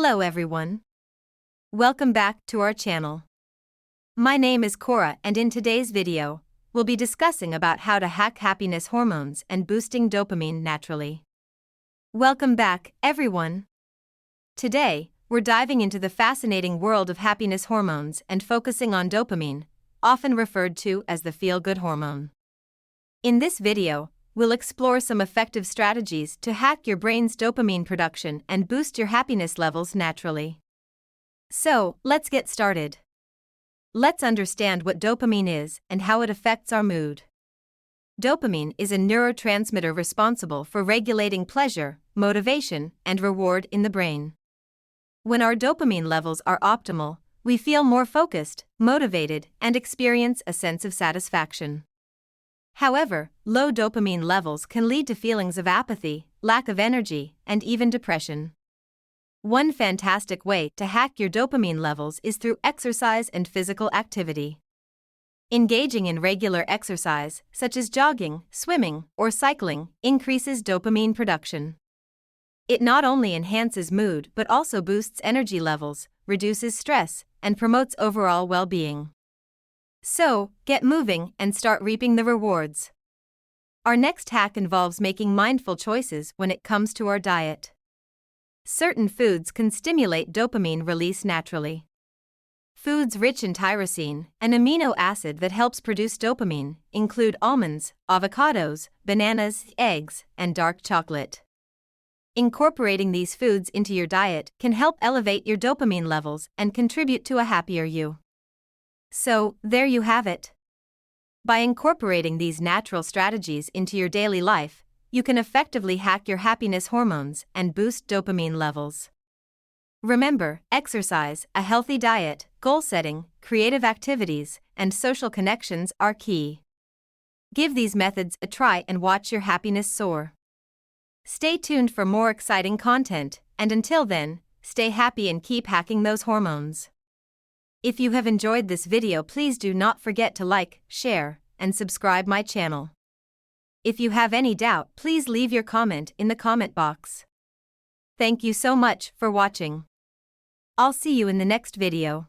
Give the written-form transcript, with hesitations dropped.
Hello everyone. Welcome back to our channel. My name is Cora, and in today's video, we'll be discussing about how to hack happiness hormones and boosting dopamine naturally. Welcome back, everyone. Today, we're diving into the fascinating world of happiness hormones and focusing on dopamine, often referred to as the feel-good hormone. In this video, we'll explore some effective strategies to hack your brain's dopamine production and boost your happiness levels naturally. So, let's get started. Let's understand what dopamine is and how it affects our mood. Dopamine is a neurotransmitter responsible for regulating pleasure, motivation, and reward in the brain. When our dopamine levels are optimal, we feel more focused, motivated, and experience a sense of satisfaction. However, low dopamine levels can lead to feelings of apathy, lack of energy, and even depression. One fantastic way to hack your dopamine levels is through exercise and physical activity. Engaging in regular exercise, such as jogging, swimming, or cycling, increases dopamine production. It not only enhances mood but also boosts energy levels, reduces stress, and promotes overall well-being. So, get moving and start reaping the rewards. Our next hack involves making mindful choices when it comes to our diet. Certain foods can stimulate dopamine release naturally. Foods rich in tyrosine, an amino acid that helps produce dopamine, include almonds, avocados, bananas, eggs, and dark chocolate. Incorporating these foods into your diet can help elevate your dopamine levels and contribute to a happier you. So, there you have it. By incorporating these natural strategies into your daily life, you can effectively hack your happiness hormones and boost dopamine levels. Remember, exercise, a healthy diet, goal setting, creative activities, and social connections are key. Give these methods a try and watch your happiness soar. Stay tuned for more exciting content, and until then, stay happy and keep hacking those hormones. If you have enjoyed this video, please do not forget to like, share, and subscribe my channel. If you have any doubt, please leave your comment in the comment box. Thank you so much for watching. I'll see you in the next video.